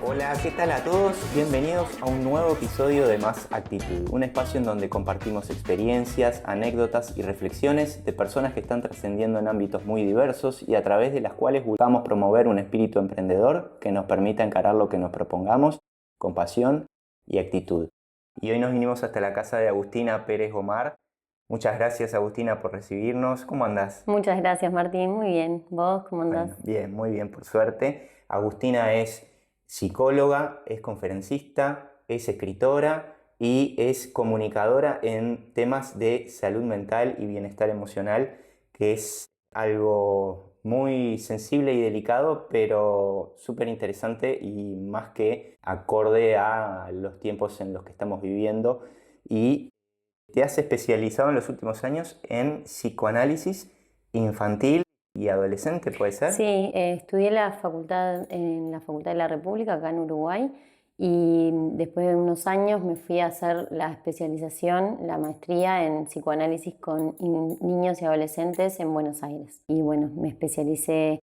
Hola, ¿qué tal a todos? Bienvenidos a un nuevo episodio de Más Actitud, un espacio en donde compartimos experiencias, anécdotas y reflexiones de personas que están trascendiendo en ámbitos muy diversos y a través de las cuales buscamos promover un espíritu emprendedor que nos permita encarar lo que nos propongamos con pasión y actitud. Y hoy nos vinimos hasta la casa de Agustina Pérez Gomar. Muchas gracias, Agustina, por recibirnos. ¿Cómo andás? Muchas gracias, Martín. Muy bien. ¿Vos cómo andás? Bueno, bien, muy bien, por suerte. Agustina es psicóloga, es conferencista, es escritora y es comunicadora en temas de salud mental y bienestar emocional, que es algo muy sensible y delicado, pero súper interesante y más que acorde a los tiempos en los que estamos viviendo. Y te has especializado en los últimos años en psicoanálisis infantil y adolescente, ¿puede ser? Sí, estudié en la Facultad de la República, acá en Uruguay, y después de unos años me fui a hacer la especialización, la maestría en psicoanálisis con niños y adolescentes en Buenos Aires. Y bueno, me especialicé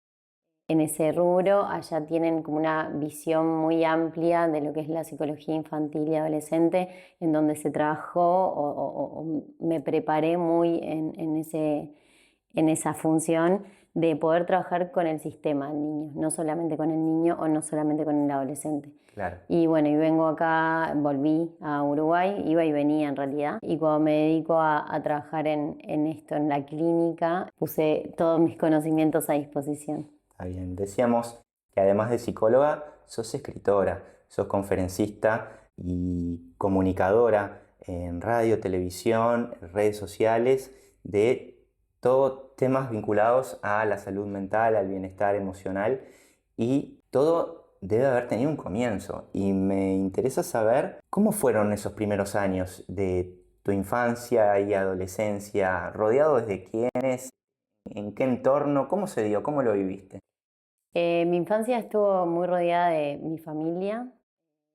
en ese rubro. Allá tienen como una visión muy amplia de lo que es la psicología infantil y adolescente, en donde se trabajó o me preparé muy en esa función de poder trabajar con el sistema del niño, no solamente con el niño o no solamente con el adolescente. Claro. Y bueno, y vengo acá, volví a Uruguay, iba y venía en realidad, y cuando me dedico a trabajar en esto, en la clínica, puse todos mis conocimientos a disposición. Está bien. Decíamos que además de psicóloga, sos escritora, sos conferencista y comunicadora en radio, televisión, redes sociales, de todos temas vinculados a la salud mental, al bienestar emocional, y todo debe haber tenido un comienzo. Y me interesa saber cómo fueron esos primeros años de tu infancia y adolescencia, rodeado de quiénes, en qué entorno, cómo se dio, cómo lo viviste. Mi infancia estuvo muy rodeada de mi familia.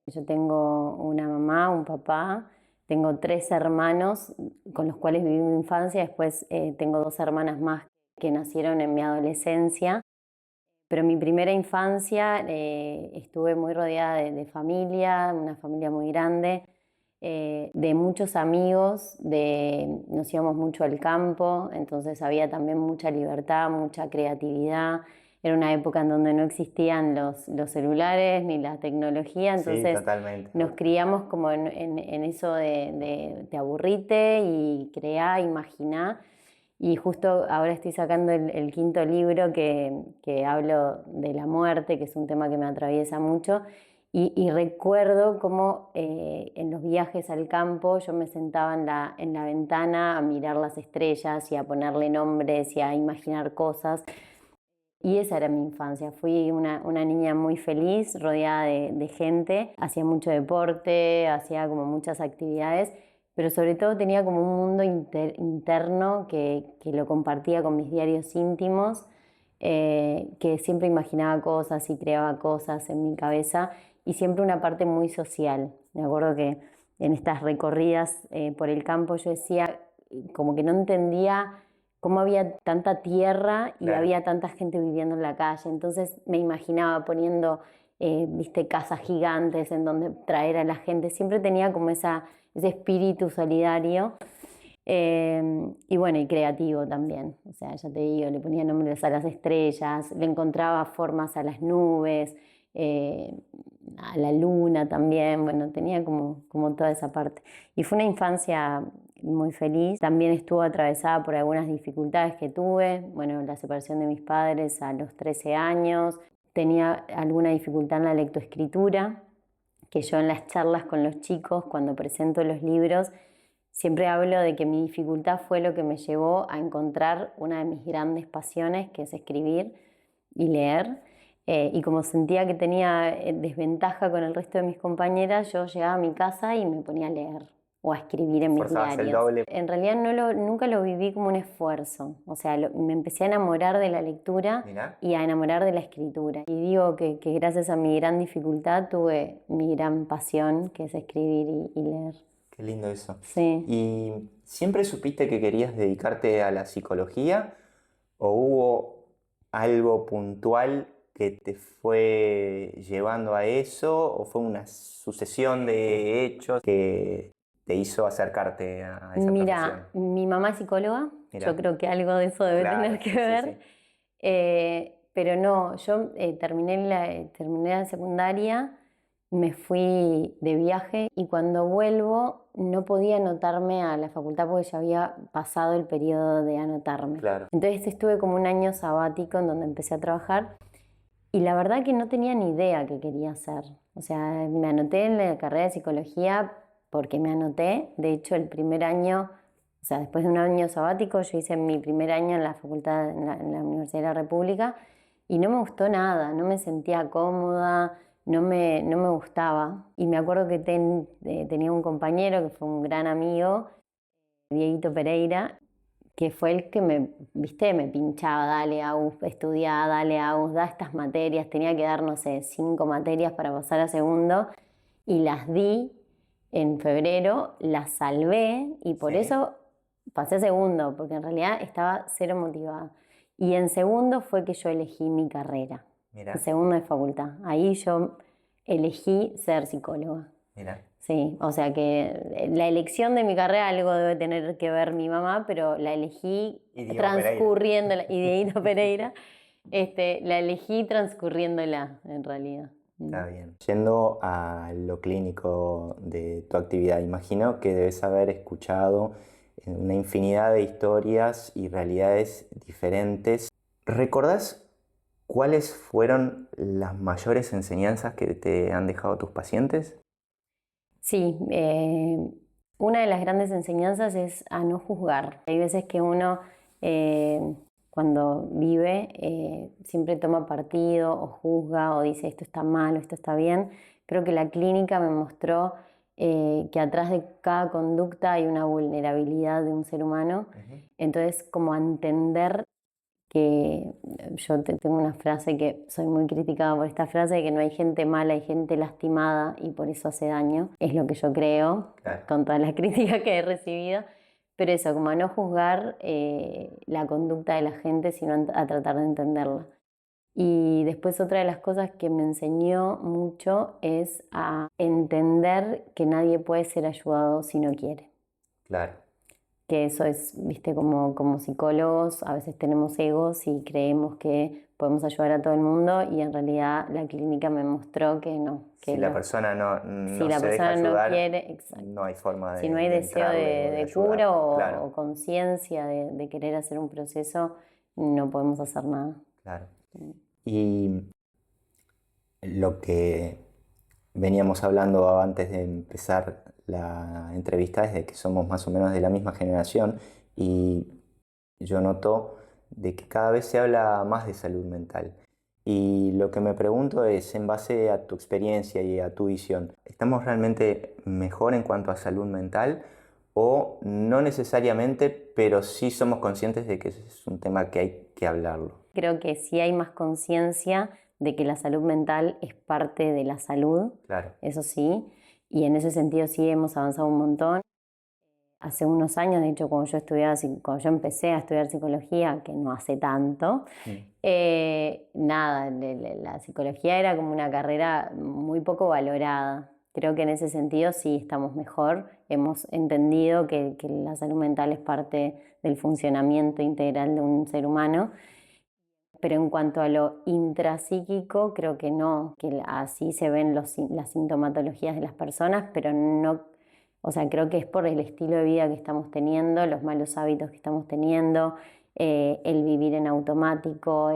Yo tengo una mamá, un papá, tengo 3 hermanos con los cuales viví mi infancia. Después tengo 2 hermanas más que nacieron en mi adolescencia. Pero mi primera infancia estuve muy rodeada de familia, una familia muy grande, de muchos amigos, nos íbamos mucho al campo, entonces había también mucha libertad, mucha creatividad. Era una época en donde no existían los celulares ni la tecnología, Sí, entonces totalmente. nos criamos como en eso de te aburrite y creá, imaginá. Y justo ahora estoy sacando el quinto libro que hablo de la muerte, que es un tema que me atraviesa mucho. Y recuerdo cómo en los viajes al campo yo me sentaba en la ventana a mirar las estrellas y a ponerle nombres y a imaginar cosas. Y esa era mi infancia. Fui una niña muy feliz, rodeada de gente. Hacía mucho deporte, hacía como muchas actividades, pero sobre todo tenía como un mundo interno que lo compartía con mis diarios íntimos, que siempre imaginaba cosas y creaba cosas en mi cabeza, y siempre una parte muy social. Me acuerdo que en estas recorridas por el campo yo decía, como que no entendía cómo había tanta tierra y Claro. había tanta gente viviendo en la calle. Entonces me imaginaba poniendo, viste, casas gigantes en donde traer a la gente. Siempre tenía como ese espíritu solidario, y bueno, y creativo también. O sea, ya te digo, le ponía nombres a las estrellas, le encontraba formas a las nubes, eh, a la luna también. Bueno, tenía como toda esa parte. Y fue una infancia muy feliz. También estuvo atravesada por algunas dificultades que tuve. Bueno, la separación de mis padres a los 13 años. Tenía alguna dificultad en la lectoescritura, que yo en las charlas con los chicos, cuando presento los libros, siempre hablo de que mi dificultad fue lo que me llevó a encontrar una de mis grandes pasiones, que es escribir y leer. Y como sentía que tenía desventaja con el resto de mis compañeras, yo llegaba a mi casa y me ponía a leer o a escribir en mis Forzabas el diarios. doble. En realidad nunca lo viví como un esfuerzo. O sea, me empecé a enamorar de la lectura Mirá, y a enamorar de la escritura. Y digo que gracias a mi gran dificultad tuve mi gran pasión, que es escribir y leer. qué lindo eso. Sí. ¿Y siempre supiste que querías dedicarte a la psicología o hubo algo puntual que te fue llevando a eso o fue una sucesión de hechos que te hizo acercarte a esa profesión? Mira, mi mamá es psicóloga, yo Mira, creo que algo de eso debe claro, tener que sí, sí, ver. sí. Pero no, yo terminé la secundaria, me fui de viaje y cuando vuelvo no podía anotarme a la facultad porque ya había pasado el periodo de anotarme. Claro, Entonces estuve como un año sabático en donde empecé a trabajar y la verdad que no tenía ni idea qué quería hacer. O sea, me anoté en la carrera de psicología porque me anoté. De hecho, el primer año, o sea, después de un año sabático, yo hice mi primer año en la facultad, en la Universidad de la República, y no me gustó nada, no me sentía cómoda, no me gustaba. Y me acuerdo que tenía un compañero que fue un gran amigo, Dieguito Pereira, que fue el que viste, me pinchaba, dale Agus, estudiá, dale Agus, da estas materias, tenía que dar, no sé, 5 materias para pasar a segundo, y las di en febrero, las salvé, y por sí, eso pasé a segundo, porque en realidad estaba cero motivada. Y en segundo fue que yo elegí mi carrera, en mira, segundo de facultad. Ahí yo elegí ser psicóloga. mira. Sí, o sea que la elección de mi carrera algo debe tener que ver mi mamá, pero la elegí Y Diego Pereira. transcurriéndola, y Dieguito Pereira, la elegí transcurriéndola en realidad. Está bien. Yendo a lo clínico de tu actividad, imagino que debes haber escuchado una infinidad de historias y realidades diferentes. ¿Recordás cuáles fueron las mayores enseñanzas que te han dejado tus pacientes? Sí, una de las grandes enseñanzas es a no juzgar. Hay veces que uno cuando vive siempre toma partido o juzga o dice esto está mal o esto está bien. Creo que la clínica me mostró que atrás de cada conducta hay una vulnerabilidad de un ser humano. Ujú. Entonces, como a entender que yo tengo una frase que soy muy criticada por esta frase, de que no hay gente mala, hay gente lastimada y por eso hace daño. Es lo que yo creo, Claro, con todas las críticas que he recibido. Pero eso, como a no juzgar la conducta de la gente, sino a tratar de entenderla. Y después otra de las cosas que me enseñó mucho es a entender que nadie puede ser ayudado si no quiere. claro. Que eso es, viste, como psicólogos, a veces tenemos egos y creemos que podemos ayudar a todo el mundo y en realidad la clínica me mostró que no, Si que la persona si no la se deja persona no ayudar, quiere, exacto. no hay forma Si no hay de deseo entrarle o de de cura ayudar. Claro, o conciencia de querer hacer un proceso, no podemos hacer nada. claro. Y lo que veníamos hablando antes de empezar la entrevista es de que somos más o menos de la misma generación y yo noto de que cada vez se habla más de salud mental. Y lo que me pregunto es, en base a tu experiencia y a tu visión, ¿estamos realmente mejor en cuanto a salud mental o no necesariamente, pero sí somos conscientes de que es un tema que hay que hablarlo? Creo que sí hay más conciencia de que la salud mental es parte de la salud, Claro. eso sí, y en ese sentido sí hemos avanzado un montón. Hace unos años, de hecho, cuando yo empecé a estudiar psicología, que no hace tanto, Mm. nada, la psicología era como una carrera muy poco valorada. Creo que en ese sentido sí estamos mejor, hemos entendido que la salud mental es parte del funcionamiento integral de un ser humano, pero en cuanto a lo intrapsíquico, creo que no, que así se ven las sintomatologías de las personas, pero no, o sea, creo que es por el estilo de vida que estamos teniendo, los malos hábitos que estamos teniendo, el vivir en automático,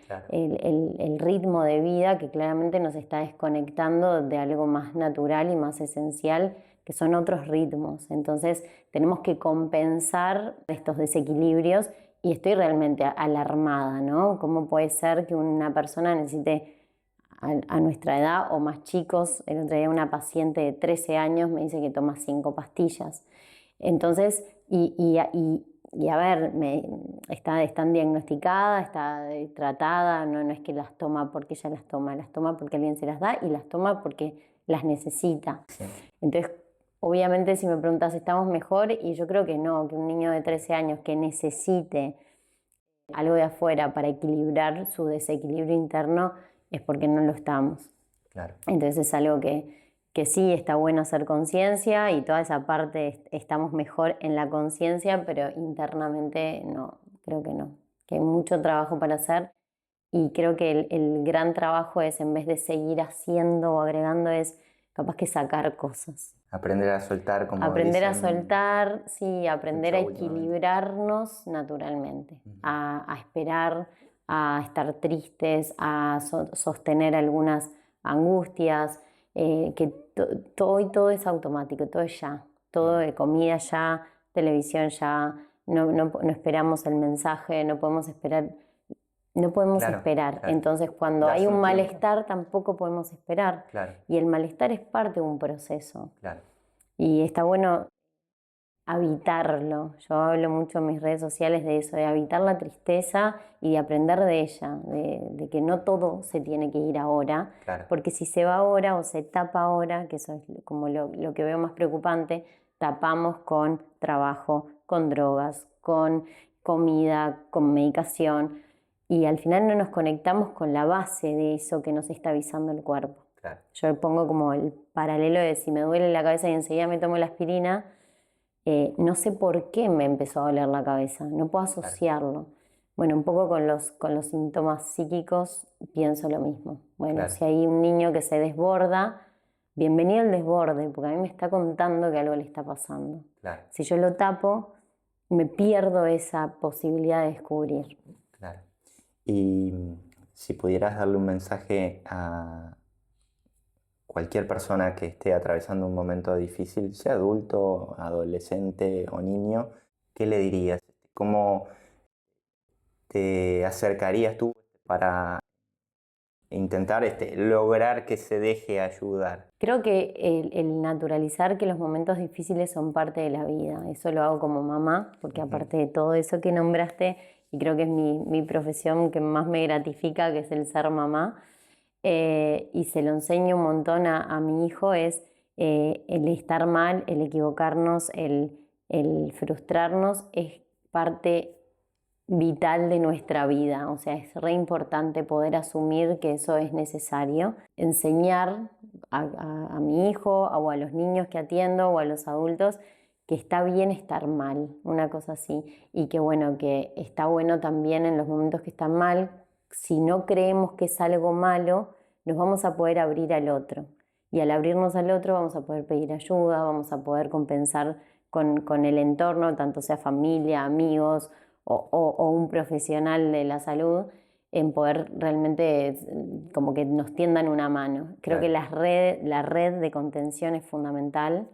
Claro. el ritmo de vida que claramente nos está desconectando de algo más natural y más esencial, que son otros ritmos. Entonces, tenemos que compensar estos desequilibrios y estoy realmente alarmada, ¿no? ¿Cómo puede ser que una persona necesite a nuestra edad o más chicos? El otro día una paciente de 13 años me dice que toma 5 pastillas. Entonces, y a ver, están diagnosticadas, está tratada, no es que las toma porque ella las toma porque alguien se las da y las toma porque las necesita. Sí. Entonces, obviamente si me preguntas, ¿estamos mejor? Y yo creo que no, que un niño de 13 años que necesite algo de afuera para equilibrar su desequilibrio interno, es porque no lo estamos. Claro. Entonces es algo que sí está bueno hacer conciencia, y toda esa parte estamos mejor en la conciencia, pero internamente no, creo que no, que hay mucho trabajo para hacer. Y creo que el gran trabajo es, en vez de seguir haciendo o agregando, es capaz que sacar cosas. Aprender a soltar, como Aprender a dicen soltar, sí, aprender a mucho últimamente. equilibrarnos naturalmente, a esperar, a estar tristes, a sostener algunas angustias, que hoy todo es automático, todo es ya, todo de comida ya, televisión ya, no esperamos el mensaje, no podemos esperar. No podemos Claro, esperar. claro. Entonces, cuando Darse hay un un tiempo. malestar, tampoco podemos esperar. Claro, Y el malestar es parte de un proceso. claro. Y está bueno habitarlo. Yo hablo mucho en mis redes sociales de eso, de habitar la tristeza y de aprender de ella, de que no todo se tiene que ir ahora, Claro. porque si se va ahora o se tapa ahora, que eso es como lo que veo más preocupante, tapamos con trabajo, con drogas, con comida, con medicación, y al final no nos conectamos con la base de eso que nos está avisando el cuerpo. Claro. Yo pongo como el paralelo de, si me duele la cabeza y enseguida me tomo la aspirina, no sé por qué me empezó a doler la cabeza, no puedo asociarlo. Bueno, un poco con los síntomas psíquicos pienso lo mismo. Bueno, Claro. si hay un niño que se desborda, bienvenido al desborde, porque a mí me está contando que algo le está pasando. Claro. Si yo lo tapo, me pierdo esa posibilidad de descubrir. Claro. Y si pudieras darle un mensaje a cualquier persona que esté atravesando un momento difícil, sea adulto, adolescente o niño, ¿qué le dirías? ¿Cómo te acercarías tú para intentar lograr que se deje ayudar? Creo que el naturalizar que los momentos difíciles son parte de la vida, eso lo hago como mamá, porque aparte de todo eso que nombraste, y creo que es mi profesión que más me gratifica, que es el ser mamá, y se lo enseño un montón a mi hijo, es el estar mal, el equivocarnos, el frustrarnos, es parte vital de nuestra vida. O sea, es re importante poder asumir que eso es necesario. Enseñar a mi hijo o a los niños que atiendo o a los adultos que está bien estar mal, una cosa así. Y que bueno, que está bueno también en los momentos que están mal, si no creemos que es algo malo, nos vamos a poder abrir al otro. Y al abrirnos al otro vamos a poder pedir ayuda, vamos a poder compensar con el entorno, tanto sea familia, amigos o un profesional de la salud, en poder realmente como que nos tiendan una mano. Creo que la red de contención es fundamental,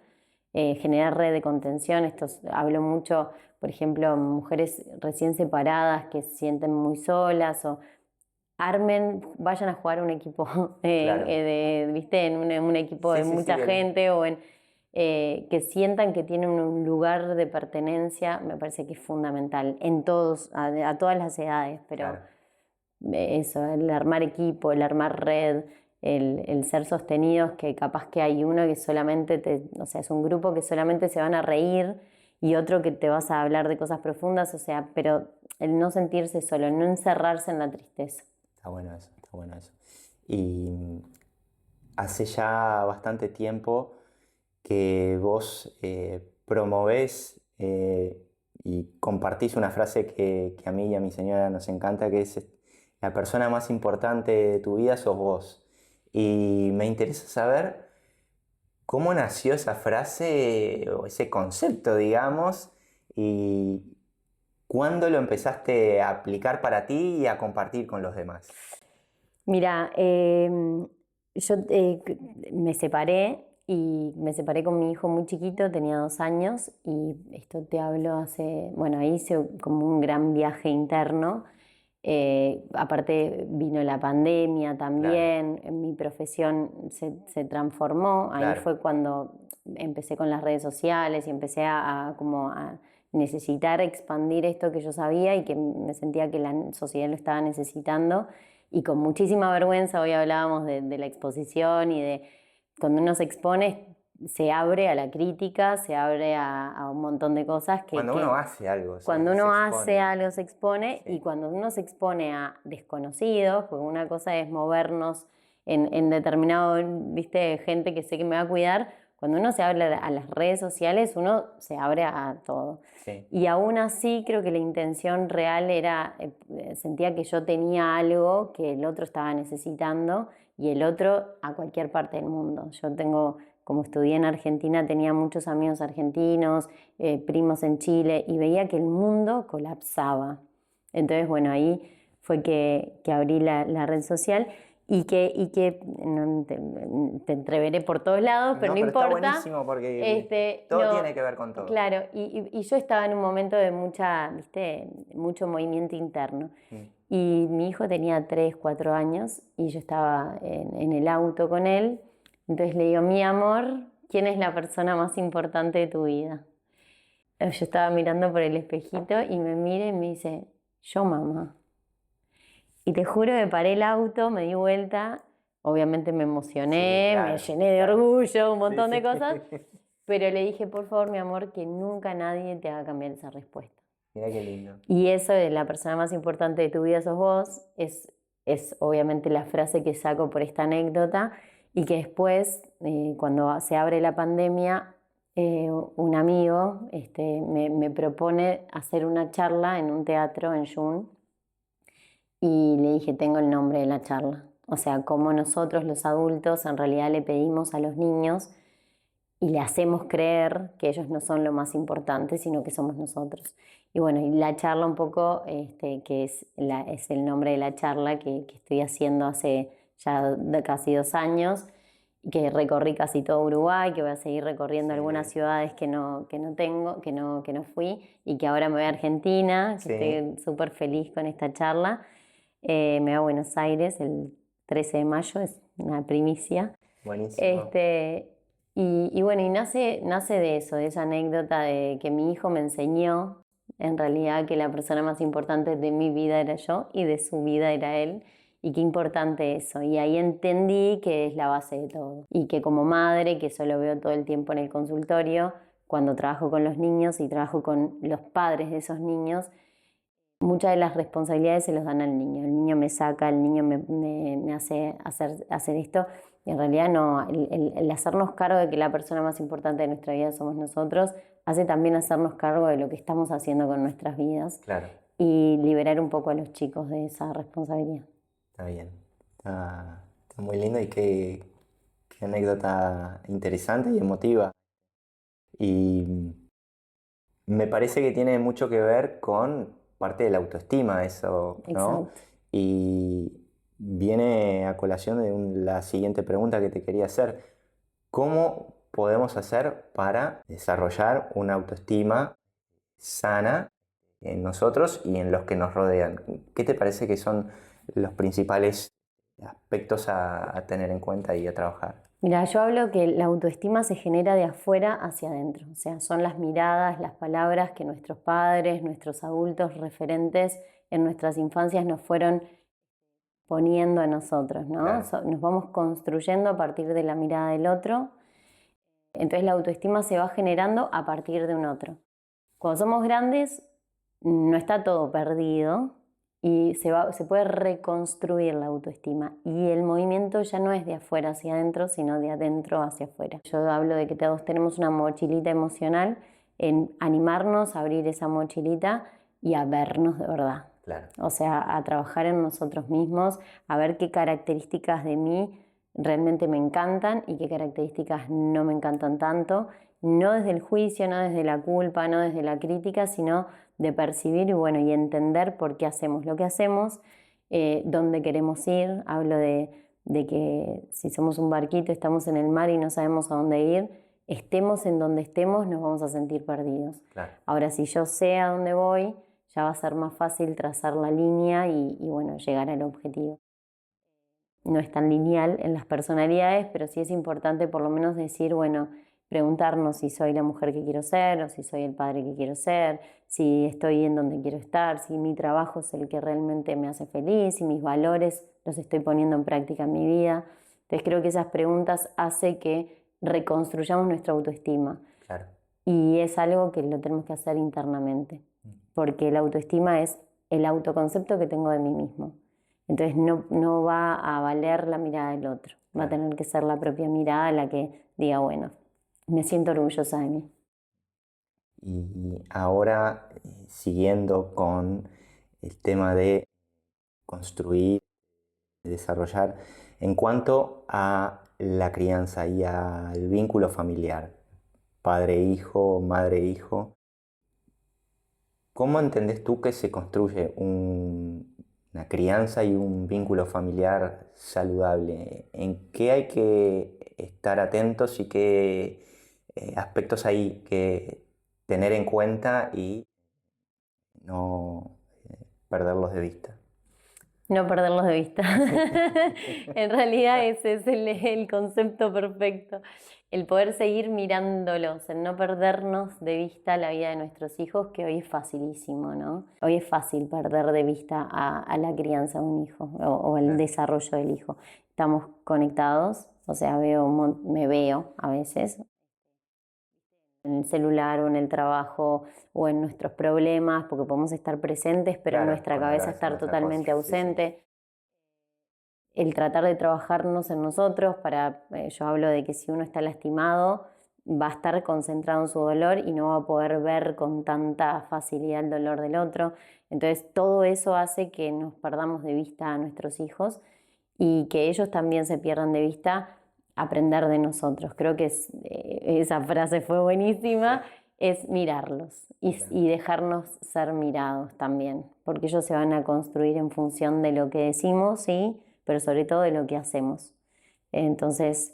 generar red de contención. Hablo mucho, por ejemplo, mujeres recién separadas que se sienten muy solas, o vayan a jugar un equipo, ¿viste? En un equipo de mucha gente, o que sientan que tienen un lugar de pertenencia, me parece que es fundamental en todos, a todas las edades, pero eso, el armar equipo, el armar red, el ser sostenidos, que capaz que hay uno que solamente o sea, es un grupo que solamente se van a reír, y otro que te vas a hablar de cosas profundas, o sea, pero el no sentirse solo, el no encerrarse en la tristeza. Está bueno eso, está bueno eso. Y hace ya bastante tiempo que vos promovés y compartís una frase que a mí y a mi señora nos encanta, que es: la persona más importante de tu vida sos vos. Y me interesa saber cómo nació esa frase o ese concepto, digamos, y cuándo lo empezaste a aplicar para ti y a compartir con los demás. Mira, yo me separé, y me separé con mi hijo muy chiquito, tenía 2 años, y esto te hablo bueno, ahí hice como un gran viaje interno. Aparte vino la pandemia también, mi profesión se transformó, ahí fue cuando empecé con las redes sociales y empecé como a necesitar expandir esto que yo sabía y que me sentía que la sociedad lo estaba necesitando, y con muchísima vergüenza. Hoy hablábamos de la exposición y de cuando uno se expone, se abre a la crítica, se abre a un montón de cosas Cuando uno hace algo, cuando uno se hace expone. algo se expone, Sí. y cuando uno se expone a desconocidos, porque una cosa es movernos en determinado, viste, gente que sé que me va a cuidar, cuando uno se abre a las redes sociales, uno se abre a todo. Sí. Y aún así creo que la intención real era, sentía que yo tenía algo que el otro estaba necesitando y el otro a cualquier parte del mundo. Yo tengo, como estudié en Argentina, tenía muchos amigos argentinos, primos en Chile, y veía que el mundo colapsaba. Entonces, bueno, ahí fue que abrí la red social y que no, te entreveré por todos lados, pero no pero está importa. buenísimo porque todo No, tiene que ver con todo. claro, y yo estaba en un momento de ¿viste? Mucho movimiento interno. Y mi hijo tenía 3, 4 años y yo estaba en el auto con él. Entonces le digo, mi amor, ¿quién es la persona más importante de tu vida? Yo estaba mirando por el espejito y me mira y me dice, yo, mamá. Y te juro que paré el auto, me di vuelta, obviamente me emocioné, Sí, claro, me llené de claro. orgullo, un montón Sí, de sí. cosas, pero le dije, por favor, mi amor, que nunca nadie te haga cambiar esa respuesta. Mira qué lindo. Y eso de la persona más importante de tu vida sos vos, es obviamente la frase que saco por esta anécdota, y que después, cuando se abre la pandemia, un amigo me propone hacer una charla en un teatro en Jun, y le dije, tengo el nombre de la charla. O sea, cómo nosotros los adultos en realidad le pedimos a los niños y le hacemos creer que ellos no son lo más importante, sino que somos nosotros. Y bueno, y la charla un poco, que es el nombre de la charla que estoy haciendo hace ya casi 2 años, y que recorrí casi todo Uruguay, que voy a seguir recorriendo algunas ciudades que no tengo, que no fui, y que ahora me voy a Argentina, que Sí. estoy súper feliz con esta charla. Me voy a Buenos Aires el 13 de mayo, es una primicia. Buenísimo. Y bueno, y nace de eso, de esa anécdota de que mi hijo me enseñó en realidad que la persona más importante de mi vida era yo y de su vida era él, y qué importante eso. Y ahí entendí que es la base de todo. Y que como madre, que eso lo veo todo el tiempo en el consultorio, cuando trabajo con los niños y trabajo con los padres de esos niños, muchas de las responsabilidades se los dan al niño. El niño me saca, el niño me hace hacer esto. Y en realidad no, el hacernos cargo de que la persona más importante de nuestra vida somos nosotros, hace también hacernos cargo de lo que estamos haciendo con nuestras vidas. Claro. Y liberar un poco a los chicos de esa responsabilidad. Está bien. Está muy lindo y qué anécdota interesante y emotiva. Y me parece que tiene mucho que ver con parte de la autoestima eso, ¿no? Exacto. Y viene a colación de la siguiente pregunta que te quería hacer. ¿Cómo podemos hacer para desarrollar una autoestima sana en nosotros y en los que nos rodean? ¿Qué te parece que son los principales aspectos a tener en cuenta y a trabajar? Mira, yo hablo que la autoestima se genera de afuera hacia adentro, o sea, son las miradas, las palabras que nuestros padres, nuestros adultos referentes en nuestras infancias nos fueron poniendo a nosotros, ¿no? Claro. Nos vamos construyendo a partir de la mirada del otro, entonces la autoestima se va generando a partir de un otro. Cuando somos grandes no está todo perdido y se puede reconstruir la autoestima, y el movimiento ya no es de afuera hacia adentro, sino de adentro hacia afuera. Yo hablo de que todos tenemos una mochilita emocional, en animarnos a abrir esa mochilita y a vernos de verdad. Claro. O sea, a trabajar en nosotros mismos, a ver qué características de mí realmente me encantan y qué características no me encantan tanto, no desde el juicio, no desde la culpa, no desde la crítica, sino de percibir y entender por qué hacemos lo que hacemos, dónde queremos ir. Hablo de que si somos un barquito, estamos en el mar y no sabemos a dónde ir, estemos en donde estemos, nos vamos a sentir perdidos. Claro. Ahora, si yo sé a dónde voy, ya va a ser más fácil trazar la línea y llegar al objetivo. No es tan lineal en las personalidades, pero sí es importante por lo menos decir, preguntarnos si soy la mujer que quiero ser o si soy el padre que quiero ser, si estoy en donde quiero estar, si mi trabajo es el que realmente me hace feliz, si mis valores los estoy poniendo en práctica en mi vida. Entonces creo que esas preguntas hacen que reconstruyamos nuestra autoestima. Claro. Y es algo que lo tenemos que hacer internamente, porque la autoestima es el autoconcepto que tengo de mí mismo. Entonces no va a valer la mirada del otro, va a tener que ser la propia mirada la que diga, bueno, me siento orgullosa de mí. Y ahora, siguiendo con el tema de construir, de desarrollar, en cuanto a la crianza y al vínculo familiar, padre-hijo, madre-hijo, ¿cómo entendés tú que se construye una crianza y un vínculo familiar saludable? ¿En qué hay que estar atentos y qué aspectos hay que tener en cuenta y no perderlos de vista? No perderlos de vista. En realidad ese es el concepto perfecto. El poder seguir mirándolos, el no perdernos de vista la vida de nuestros hijos, que hoy es facilísimo, ¿no? Hoy es fácil perder de vista a la crianza de un hijo o el desarrollo del hijo. Estamos conectados, o sea, me veo a veces en el celular o en el trabajo o en nuestros problemas, porque podemos estar presentes, pero en Claro, nuestra con la cabeza cabeza en estar otra totalmente cosa, sí, sí. ausente. El tratar de trabajarnos en nosotros yo hablo de que si uno está lastimado, va a estar concentrado en su dolor y no va a poder ver con tanta facilidad el dolor del otro. Entonces todo eso hace que nos perdamos de vista a nuestros hijos y que ellos también se pierdan de vista aprender de nosotros. Creo que esa frase fue buenísima, es mirarlos y dejarnos ser mirados también, porque ellos se van a construir en función de lo que decimos, sí, pero sobre todo de lo que hacemos. Entonces,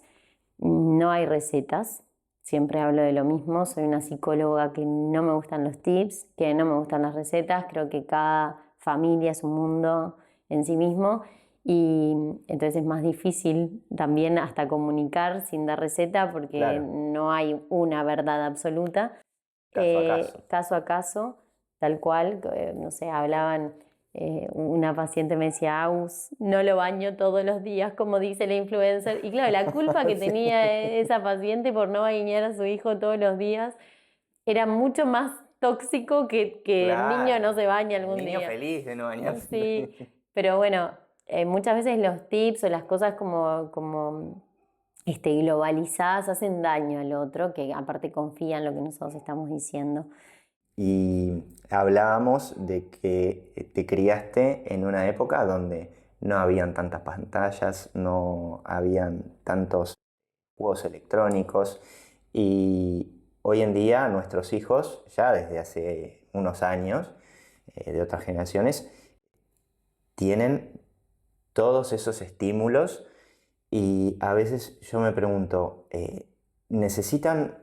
no hay recetas, siempre hablo de lo mismo, soy una psicóloga que no me gustan los tips, que no me gustan las recetas, creo que cada familia es un mundo en sí mismo y entonces es más difícil también hasta comunicar sin dar receta porque Claro. no hay una verdad absoluta. Caso a caso. Caso a caso, tal cual, no sé, hablaban, una paciente me decía, Aus, no lo baño todos los días, como dice la influencer. Y claro, la culpa que Sí. tenía esa paciente por no bañar a su hijo todos los días era mucho más tóxico que el niño no Claro. se baña El algún niño día. feliz de no bañarse. Sí, pero bueno, muchas veces los tips o las cosas como globalizadas hacen daño al otro, que aparte confía en lo que nosotros estamos diciendo. Y hablábamos de que te criaste en una época donde no habían tantas pantallas, no habían tantos juegos electrónicos y hoy en día nuestros hijos, ya desde hace unos años, de otras generaciones, tienen todos esos estímulos y a veces yo me pregunto, ¿necesitan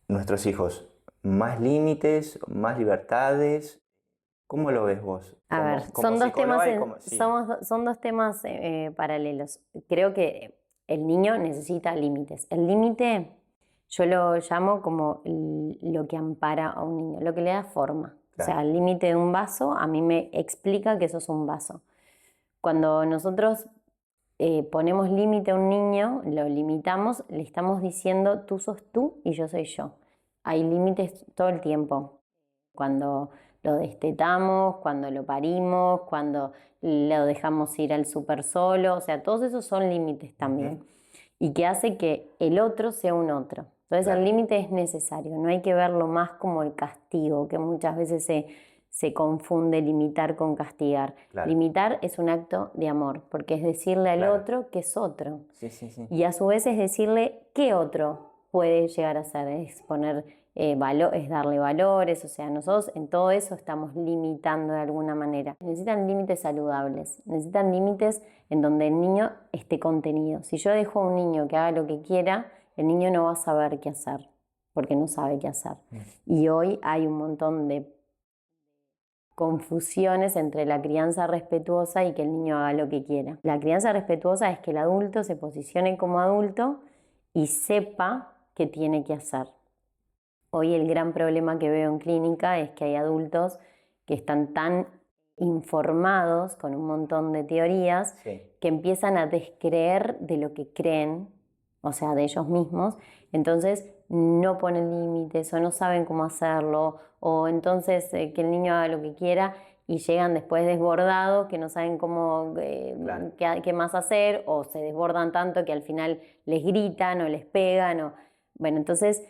nuestros hijos más límites, más libertades? ¿Cómo lo ves vos? A ver, Como son dos temas, psicóloga y como... Sí, son dos temas paralelos. Creo que el niño necesita límites. El límite yo lo llamo como lo que ampara a un niño, lo que le da forma. O sea, claro, el límite de un vaso a mí me explica que eso es un vaso. Cuando nosotros ponemos límite a un niño, lo limitamos, le estamos diciendo tú sos tú y yo soy yo. Hay límites todo el tiempo. Cuando lo destetamos, cuando lo parimos, cuando lo dejamos ir al súper solo, o sea, todos esos son límites también. Y que hace que el otro sea un otro. Entonces el claro, límite es necesario, no hay que verlo más como el castigo, que muchas veces se confunde limitar con castigar. claro, Limitar es un acto de amor, porque es decirle al claro. otro que es otro. Sí, sí, sí. Y a su vez es decirle qué otro puede llegar a ser, es poner es darle valores, o sea, nosotros en todo eso estamos limitando de alguna manera. Necesitan límites saludables, necesitan límites en donde el niño esté contenido. Si yo dejo a un niño que haga lo que quiera, el niño no va a saber qué hacer, porque no sabe qué hacer. Y hoy hay un montón de confusiones entre la crianza respetuosa y que el niño haga lo que quiera. La crianza respetuosa es que el adulto se posicione como adulto y sepa qué tiene que hacer. Hoy el gran problema que veo en clínica es que hay adultos que están tan informados con un montón de teorías Sí. que empiezan a descreer de lo que creen o sea, de ellos mismos, entonces no ponen límites o no saben cómo hacerlo, o entonces que el niño haga lo que quiera y llegan después desbordados, que no saben cómo, Claro. qué más hacer, o se desbordan tanto que al final les gritan o les pegan. Bueno, entonces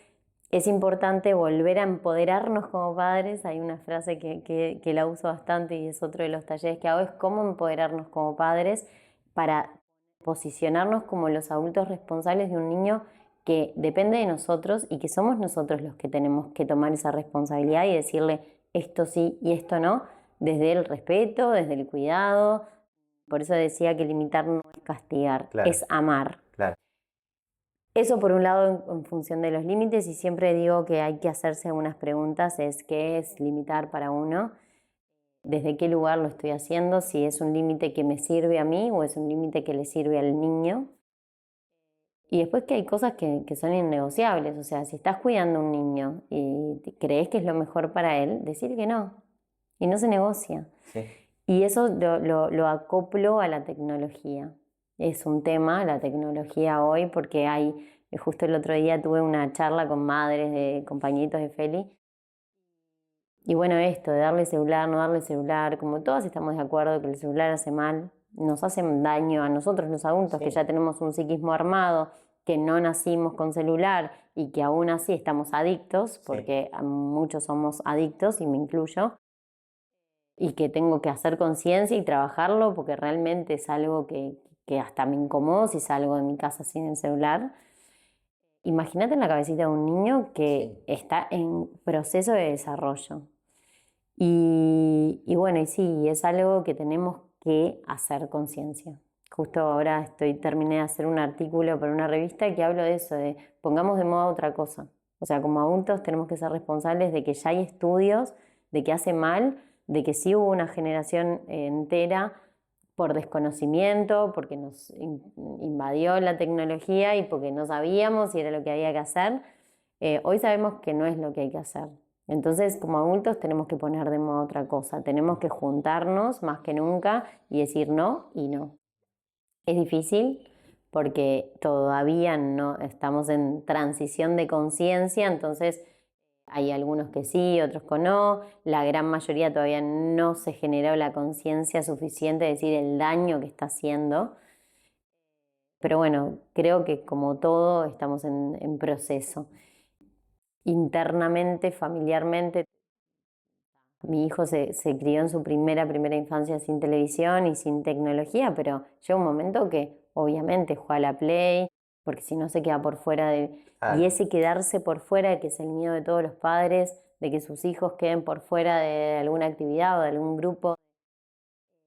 es importante volver a empoderarnos como padres. Hay una frase que la uso bastante y es otro de los talleres que hago, es cómo empoderarnos como padres para posicionarnos como los adultos responsables de un niño que depende de nosotros y que somos nosotros los que tenemos que tomar esa responsabilidad y decirle esto sí y esto no, desde el respeto, desde el cuidado. Por eso decía que limitar no es castigar, Claro, es amar. claro. Eso por un lado en función de los límites, y siempre digo que hay que hacerse algunas preguntas, es qué es limitar para uno, desde qué lugar lo estoy haciendo, si es un límite que me sirve a mí o es un límite que le sirve al niño. Y después que hay cosas que son innegociables, o sea, si estás cuidando a un niño y crees que es lo mejor para él, decir que no, y no se negocia. Sí. Y eso lo acoplo a la tecnología. Es un tema, la tecnología hoy, porque justo el otro día tuve una charla con madres de compañeritos de Feli. Y bueno, esto de darle celular, no darle celular, como todas estamos de acuerdo que el celular hace mal, nos hace daño a nosotros los adultos, Sí. que ya tenemos un psiquismo armado, que no nacimos con celular y que aún así estamos adictos, porque muchos somos adictos y me incluyo, y que tengo que hacer conciencia y trabajarlo porque realmente es algo que hasta me incomoda si salgo de mi casa sin el celular. Imagínate en la cabecita de un niño que está en proceso de desarrollo. Y bueno, y sí, es algo que tenemos que hacer conciencia. Justo ahora terminé de hacer un artículo para una revista que hablo de eso, de pongamos de moda otra cosa. O sea, como adultos tenemos que ser responsables de que ya hay estudios, de que hace mal, de que sí hubo una generación entera por desconocimiento, porque nos invadió la tecnología y porque no sabíamos si era lo que había que hacer. Hoy sabemos que no es lo que hay que hacer. Entonces, como adultos tenemos que poner de moda otra cosa, tenemos que juntarnos más que nunca y decir no y no. Es difícil porque todavía no estamos en transición de conciencia, entonces hay algunos que sí, otros que no. La gran mayoría todavía no se generó la conciencia suficiente de decir el daño que está haciendo. Pero bueno, creo que como todo estamos en proceso. Internamente, familiarmente, mi hijo se crió en su primera infancia sin televisión y sin tecnología, pero llega un momento que obviamente juega a la Play, porque si no se queda por fuera de... Y ese quedarse por fuera, que es el miedo de todos los padres, de que sus hijos queden por fuera de alguna actividad o de algún grupo,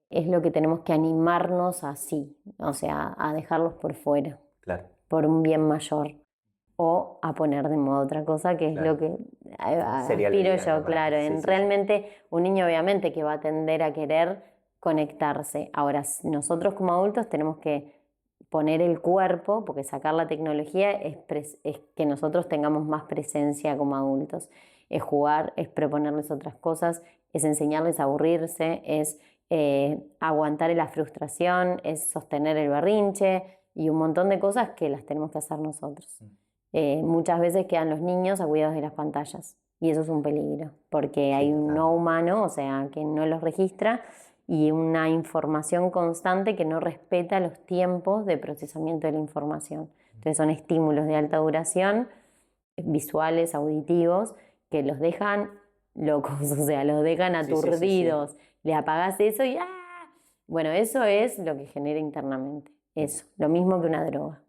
es lo que tenemos que animarnos así, o sea, a dejarlos por fuera, Claro. por un bien mayor. O a poner de moda otra cosa, que es Claro. lo que Sería lo aspiro ideal, yo, capaz. claro. Sí, sí, sí. Realmente un niño obviamente que va a tender a querer conectarse. Ahora, nosotros como adultos tenemos que poner el cuerpo, porque sacar la tecnología es que nosotros tengamos más presencia como adultos. Es jugar, es proponerles otras cosas, es enseñarles a aburrirse, es aguantar la frustración, es sostener el berrinche y un montón de cosas que las tenemos que hacer nosotros. Muchas veces quedan los niños a cuidados de las pantallas y eso es un peligro porque hay un no humano, o sea, que no los registra y una información constante que no respeta los tiempos de procesamiento de la información. Entonces son estímulos de alta duración, visuales, auditivos, que los dejan locos, o sea, los dejan aturdidos. Sí. Le apagás eso y ¡ah! Bueno, eso es lo que genera internamente. Eso, lo mismo que una droga.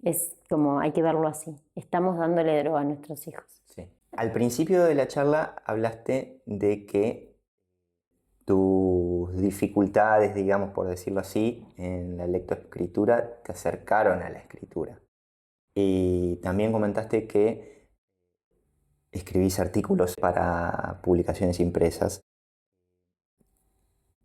Es como, hay que verlo así. Estamos dándole droga a nuestros hijos. Sí. Al principio de la charla hablaste de que tus dificultades, digamos, por decirlo así, en la lectoescritura te acercaron a la escritura. Y también comentaste que escribís artículos para publicaciones impresas.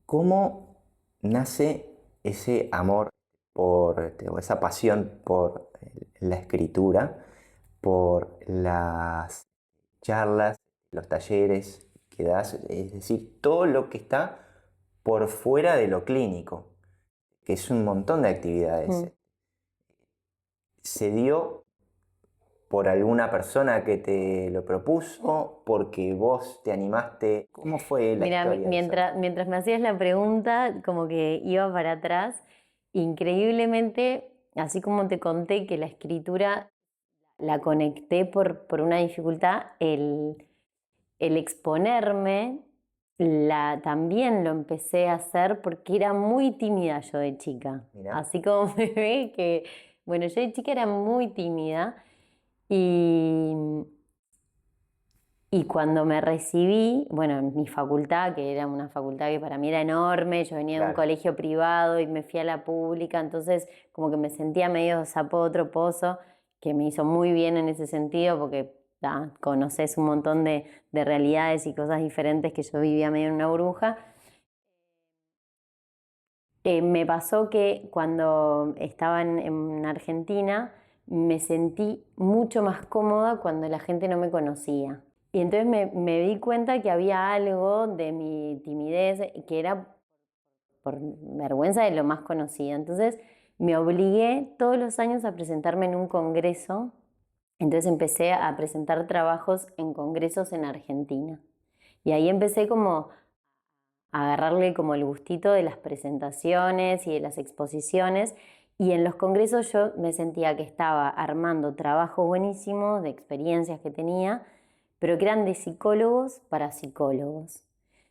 ¿Cómo nace ese amor o esa pasión por la escritura, por las charlas, los talleres que das, es decir, todo lo que está por fuera de lo clínico, que es un montón de actividades? ¿Se dio por alguna persona que te lo propuso? ¿Porque vos te animaste? ¿Cómo fue la Mira, historia de eso? mientras me hacías la pregunta, como que iba para atrás, increíblemente, así como te conté que la escritura la conecté por una dificultad, el exponerme también lo empecé a hacer porque era muy tímida yo de chica. Mirá. Así como me ve que, bueno, yo de chica era muy tímida y, y cuando me recibí, bueno, en mi facultad, que era una facultad que para mí era enorme, yo venía de un Claro. colegio privado y me fui a la pública, entonces como que me sentía medio sapo de otro pozo, que me hizo muy bien en ese sentido porque conoces un montón de realidades y cosas diferentes que yo vivía medio en una burbuja. Me pasó que cuando estaba en Argentina me sentí mucho más cómoda cuando la gente no me conocía. Y entonces me di cuenta que había algo de mi timidez que era por vergüenza de lo más conocido. Entonces me obligué todos los años a presentarme en un congreso. Entonces empecé a presentar trabajos en congresos en Argentina. Y ahí empecé como a agarrarle como el gustito de las presentaciones y de las exposiciones. Y en los congresos yo me sentía que estaba armando trabajos buenísimos de experiencias que tenía, pero que eran de psicólogos para psicólogos.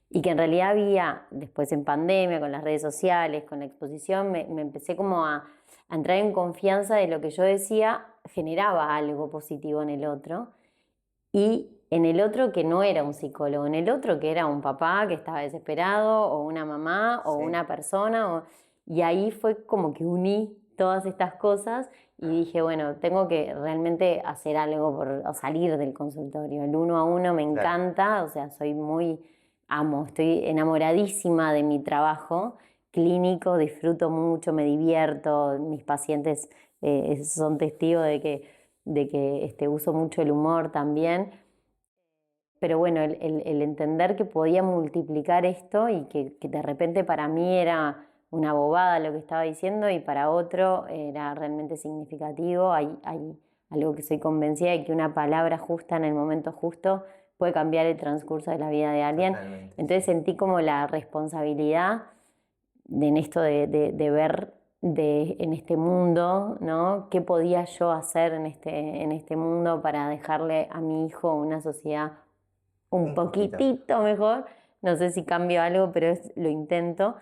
Y que en realidad había, después en pandemia, con las redes sociales, con la exposición, me empecé como a entrar en confianza de lo que yo decía generaba algo positivo en el otro. Y en el otro que no era un psicólogo, en el otro que era un papá que estaba desesperado, o una mamá, o Sí. una persona. Y ahí fue como que uní todas estas cosas y dije, bueno, tengo que realmente hacer algo o salir del consultorio. El 1 a 1 me encanta, o sea, estoy enamoradísima de mi trabajo clínico, disfruto mucho, me divierto, mis pacientes son testigos de que uso mucho el humor también. Pero bueno, el entender que podía multiplicar esto y que de repente para mí era una bobada lo que estaba diciendo y para otro era realmente significativo. Hay algo que soy convencida de que una palabra justa en el momento justo puede cambiar el transcurso de la vida de alguien. Totalmente, Entonces sí. sentí como la responsabilidad en esto de ver en este mundo, ¿no? ¿Qué podía yo hacer en este mundo para dejarle a mi hijo una sociedad un poquito. poquitito mejor? No sé si cambio algo, pero lo intento.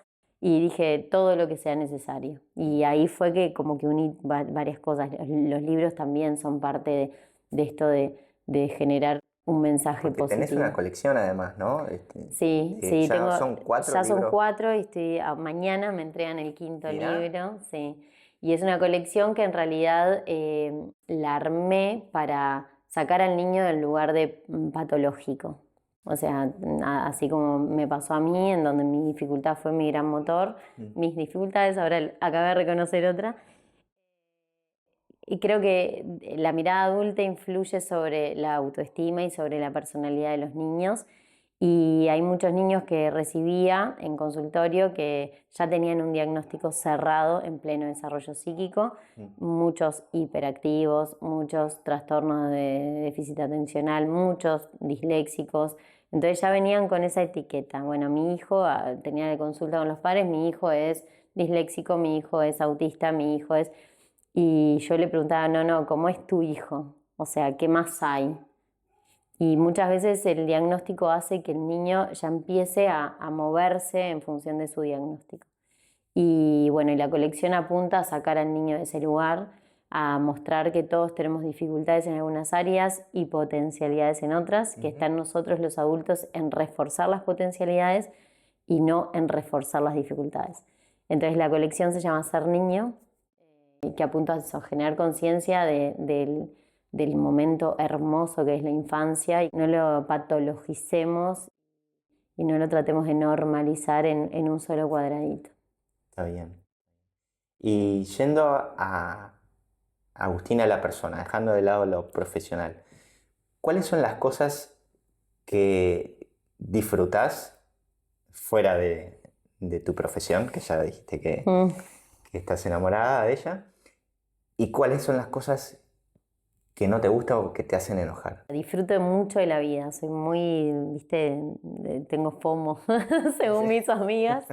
Y dije todo lo que sea necesario. Y ahí fue que como que uní varias cosas. Los libros también son parte de esto de generar un mensaje Porque tenés una positivo. colección además, ¿no? Sí, Ya son 4 ya son libros. 4 y mañana me entregan el quinto Mirá. libro, sí. Y es una colección que en realidad la armé para sacar al niño del lugar de patológico. O sea, así como me pasó a mí, en donde mi dificultad fue mi gran motor, mis dificultades, ahora acabé de reconocer otra. Y creo que la mirada adulta influye sobre la autoestima y sobre la personalidad de los niños. Y hay muchos niños que recibía en consultorio que ya tenían un diagnóstico cerrado en pleno desarrollo psíquico, muchos hiperactivos, muchos trastornos de déficit atencional, muchos disléxicos. Entonces ya venían con esa etiqueta. Bueno, mi hijo, tenía la consulta con los padres, mi hijo es disléxico, mi hijo es autista, mi hijo es... Y yo le preguntaba, no, ¿cómo es tu hijo? O sea, ¿qué más hay? Y muchas veces el diagnóstico hace que el niño ya empiece a moverse en función de su diagnóstico. Y bueno, y la colección apunta a sacar al niño de ese lugar, a mostrar que todos tenemos dificultades en algunas áreas y potencialidades en otras, que está en nosotros los adultos en reforzar las potencialidades y no en reforzar las dificultades. Entonces la colección se llama Ser Niño, que apunta a eso, generar conciencia del momento hermoso que es la infancia y no lo patologicemos y no lo tratemos de normalizar en un solo cuadradito. Está bien. Y yendo a Agustina, la persona, dejando de lado lo profesional, ¿cuáles son las cosas que disfrutás fuera de tu profesión, que ya dijiste que estás enamorada de ella? ¿Y cuáles son las cosas que no te gustan o que te hacen enojar? Disfruto mucho de la vida, soy muy, viste, tengo FOMO, según mis amigas,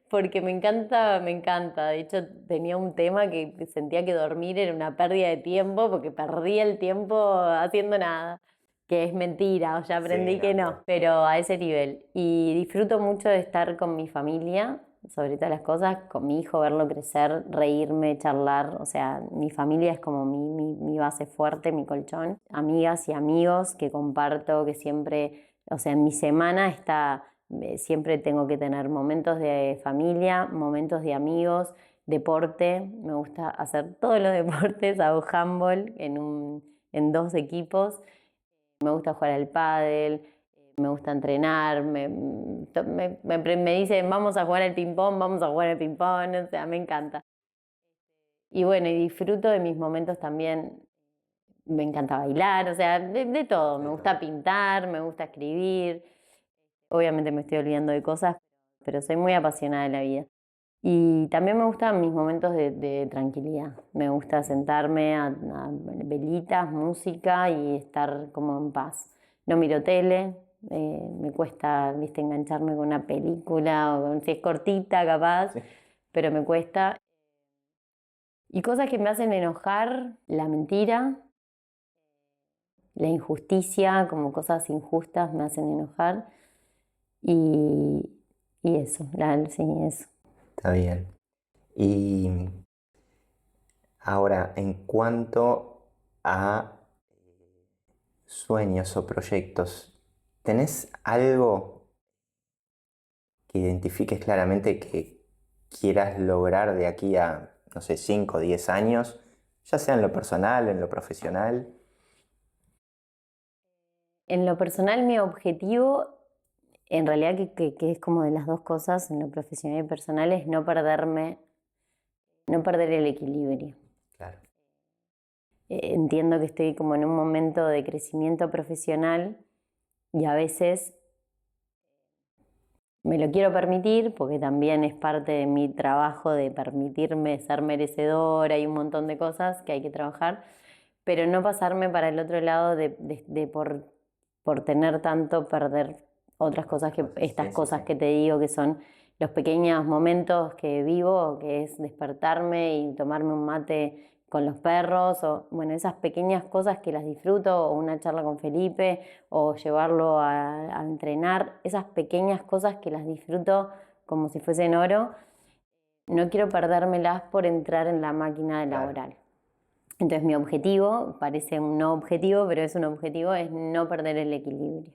porque me encanta, me encanta. De hecho, tenía un tema que sentía que dormir era una pérdida de tiempo, porque perdía el tiempo haciendo nada, que es mentira, o ya Sí, aprendí que no, no, claro. pero a ese nivel. Y disfruto mucho de estar con mi familia, sobre todas las cosas, con mi hijo, verlo crecer, reírme, charlar. O sea, mi familia es como mi base fuerte, mi colchón. Amigas y amigos que comparto, que siempre, o sea, en mi semana está, siempre tengo que tener momentos de familia, momentos de amigos, deporte. Me gusta hacer todos los deportes, hago handball en 2 equipos. Me gusta jugar al pádel, me gusta entrenar, me dicen vamos a jugar al ping-pong, vamos a jugar al ping-pong, o sea, me encanta. Y bueno, y disfruto de mis momentos también, me encanta bailar, o sea, de todo, me De gusta todo. pintar, me gusta escribir, obviamente me estoy olvidando de cosas, pero soy muy apasionada de la vida. Y también me gustan mis momentos de tranquilidad. Me gusta sentarme a velitas, música y estar como en paz. No miro tele, me cuesta, viste, engancharme con una película, si es cortita capaz, Sí. pero me cuesta. Y cosas que me hacen enojar, la mentira, la injusticia, como cosas injustas me hacen enojar. Y, y eso, sí, eso. Está bien. Y ahora, en cuanto a sueños o proyectos, ¿tenés algo que identifiques claramente que quieras lograr de aquí a, no sé, 5 o 10 años, ya sea en lo personal, en lo profesional? En lo personal, mi objetivo, en realidad que es como de las dos cosas, en lo profesional y personal, es no perderme, no perder el equilibrio. Claro, Entiendo que estoy como en un momento de crecimiento profesional y a veces me lo quiero permitir porque también es parte de mi trabajo de permitirme ser merecedora y un montón de cosas que hay que trabajar, pero no pasarme para el otro lado de por tener tanto perder otras cosas, otras que cosas. estas Sí, sí, sí. cosas que te digo que son los pequeños momentos que vivo, que es despertarme y tomarme un mate con los perros, o bueno, esas pequeñas cosas que las disfruto, o una charla con Felipe, o llevarlo a entrenar, esas pequeñas cosas que las disfruto como si fuesen oro, no quiero perdérmelas por entrar en la máquina Claro, laboral. Entonces mi objetivo, parece un no objetivo, pero es un objetivo, es no perder el equilibrio.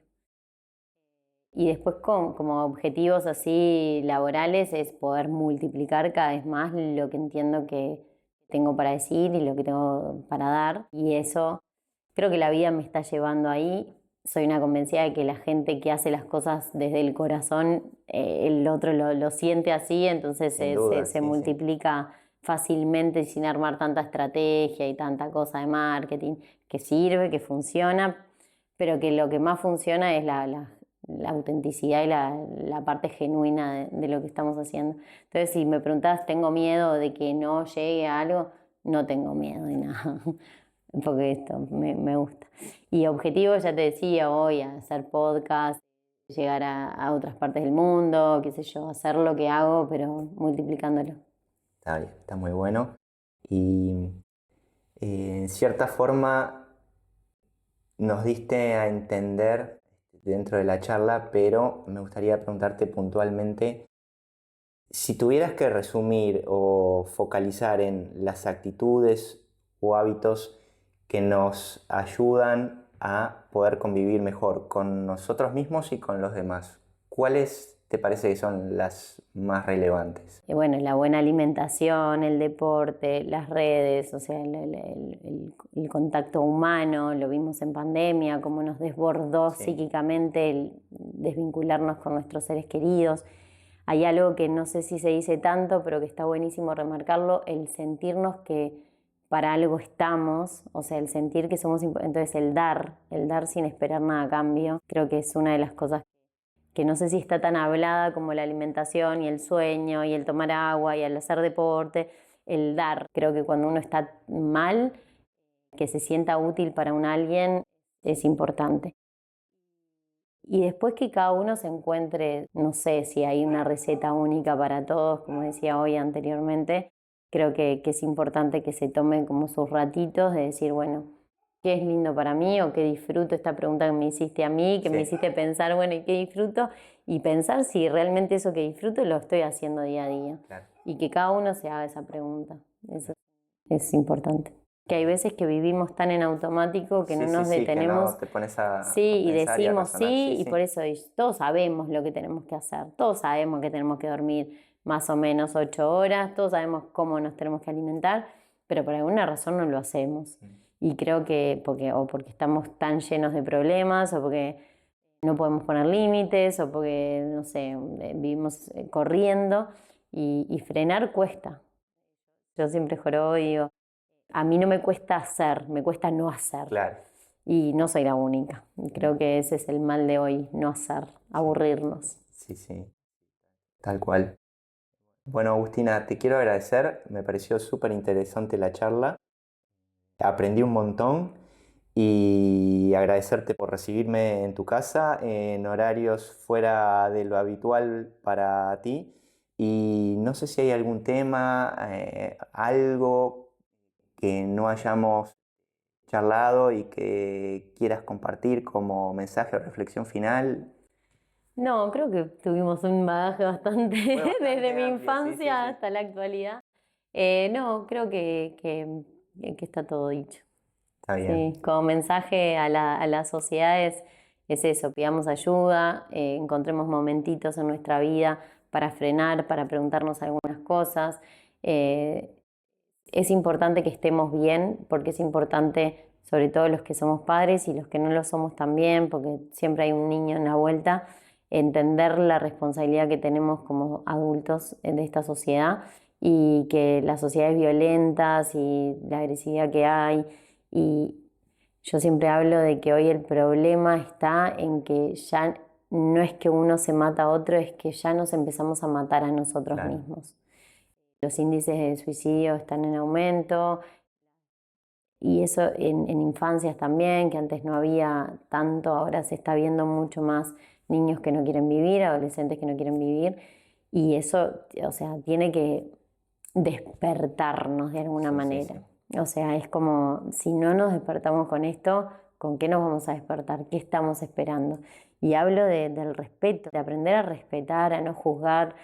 Y después como objetivos así laborales es poder multiplicar cada vez más lo que entiendo que tengo para decir y lo que tengo para dar. Y eso creo que la vida me está llevando ahí. Soy una convencida de que la gente que hace las cosas desde el corazón, el otro lo siente así, entonces sin duda, se sí, sí. multiplica fácilmente sin armar tanta estrategia y tanta cosa de marketing, que sirve, que funciona, pero que lo que más funciona es la autenticidad y la parte genuina de lo que estamos haciendo. Entonces, si me preguntás, ¿tengo miedo de que no llegue a algo? No tengo miedo de nada, porque esto me gusta. Y objetivos, ya te decía, hoy hacer podcast, llegar a otras partes del mundo, qué sé yo, hacer lo que hago, pero multiplicándolo. Está bien, está muy bueno. Y en cierta forma nos diste a entender dentro de la charla, pero me gustaría preguntarte puntualmente, si tuvieras que resumir o focalizar en las actitudes o hábitos que nos ayudan a poder convivir mejor con nosotros mismos y con los demás, ¿cuáles te parece que son las más relevantes? Y bueno, la buena alimentación, el deporte, las redes, o sea, el contacto humano, lo vimos en pandemia, cómo nos desbordó Sí, psíquicamente el desvincularnos con nuestros seres queridos. Hay algo que no sé si se dice tanto, pero que está buenísimo remarcarlo, el sentirnos que para algo estamos, o sea, el sentir que somos importantes, entonces el dar sin esperar nada a cambio, creo que es una de las cosas que no sé si está tan hablada como la alimentación y el sueño y el tomar agua y el hacer deporte, el dar. Creo que cuando uno está mal, que se sienta útil para alguien es importante. Y después que cada uno se encuentre, no sé si hay una receta única para todos, como decía hoy anteriormente, creo que es importante que se tomen como sus ratitos de decir, bueno, ¿qué es lindo para mí o qué disfruto? Esta pregunta que me hiciste a mí, que me hiciste pensar, bueno, ¿y qué disfruto? Y pensar si realmente eso que disfruto lo estoy haciendo día a día. Claro. Y que cada uno se haga esa pregunta. Eso es importante. Que hay veces que vivimos tan en automático que no nos detenemos. Que no te pones a y pensar y a decimos razonar. y por eso todos sabemos lo que tenemos que hacer. Todos sabemos que tenemos que dormir más o menos 8 horas, todos sabemos cómo nos tenemos que alimentar, pero por alguna razón no lo hacemos. Y creo que porque estamos tan llenos de problemas, o porque no podemos poner límites, o porque, no sé, vivimos corriendo, y frenar cuesta. Yo siempre jorobo y digo, a mí no me cuesta hacer, me cuesta no hacer. Claro. Y no soy la única. Creo que ese es el mal de hoy, no hacer, aburrirnos. Sí, tal cual. Bueno, Agustina, te quiero agradecer, me pareció súper interesante la charla, aprendí un montón y agradecerte por recibirme en tu casa en horarios fuera de lo habitual para ti. Y no sé si hay algún tema, algo que no hayamos charlado y que quieras compartir como mensaje o reflexión final. No, creo que tuvimos un bagaje bastante, desde mi infancia hasta la actualidad. No, creo que está todo dicho. Está bien. Sí, como mensaje a la sociedad es eso, pidamos ayuda, encontremos momentitos en nuestra vida para frenar, para preguntarnos algunas cosas. Es importante que estemos bien, porque es importante, sobre todo los que somos padres y los que no lo somos también, porque siempre hay un niño en la vuelta, entender la responsabilidad que tenemos como adultos de esta sociedad, y que las sociedades violentas y la agresividad que hay. Y yo siempre hablo de que hoy el problema está en que ya no es que uno se mata a otro, es que ya nos empezamos a matar a nosotros mismos. Los índices de suicidio están en aumento, y eso en infancias también, que antes no había tanto, ahora se está viendo mucho más niños que no quieren vivir, adolescentes que no quieren vivir, y eso, o sea, tiene que despertarnos de alguna manera. O sea, es como, si no nos despertamos con esto, ¿con qué nos vamos a despertar? ¿Qué estamos esperando? Y hablo del respeto, de aprender a respetar, a no juzgar.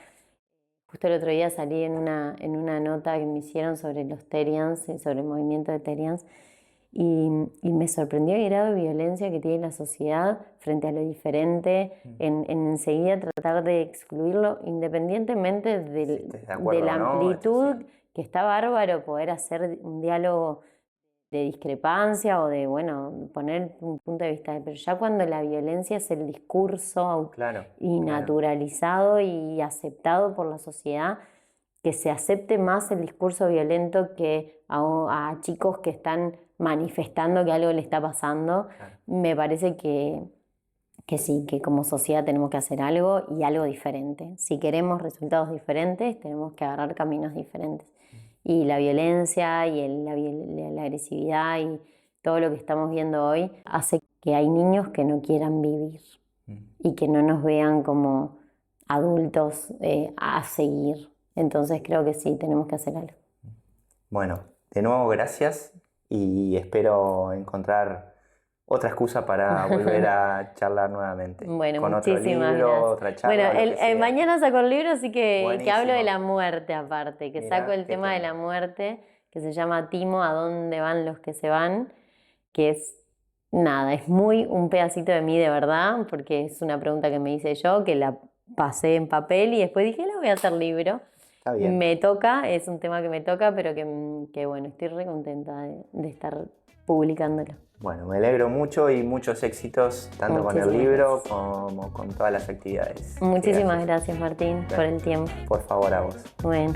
Justo el otro día salí en una nota que me hicieron sobre los Terians, sobre el movimiento de Terians, y me sorprendió el grado de violencia que tiene la sociedad frente a lo diferente, en enseguida tratar de excluirlo, independientemente de la amplitud, que está bárbaro poder hacer un diálogo de discrepancia o de, bueno, poner un punto de vista, pero ya cuando la violencia es el discurso y naturalizado y aceptado por la sociedad, que se acepte más el discurso violento que a chicos que están manifestando que algo le está pasando, me parece que sí, que como sociedad tenemos que hacer algo, y algo diferente. Si queremos resultados diferentes, tenemos que agarrar caminos diferentes. Y la violencia y la agresividad y todo lo que estamos viendo hoy hace que hay niños que no quieran vivir y que no nos vean como adultos a seguir. Entonces creo que sí, tenemos que hacer algo. Bueno, de nuevo gracias, y espero encontrar otra excusa para volver a charlar nuevamente. Bueno, con muchísimas otro libro, gracias. otra charla. Bueno, mañana saco el libro, así que hablo de la muerte aparte, que Mirá, saco el tema de la muerte, que se llama Timo, ¿a dónde van los que se van? Que es nada, es muy un pedacito de mí de verdad, porque es una pregunta que me hice yo, que la pasé en papel y después dije, la voy a hacer libro. Está bien. Me toca, es un tema que me toca, pero que bueno, estoy re contenta de estar publicándolo. Bueno, me alegro mucho y muchos éxitos tanto con el libro como con todas las actividades. Muchísimas gracias, Martín, por el tiempo. Por favor, a vos. Bueno.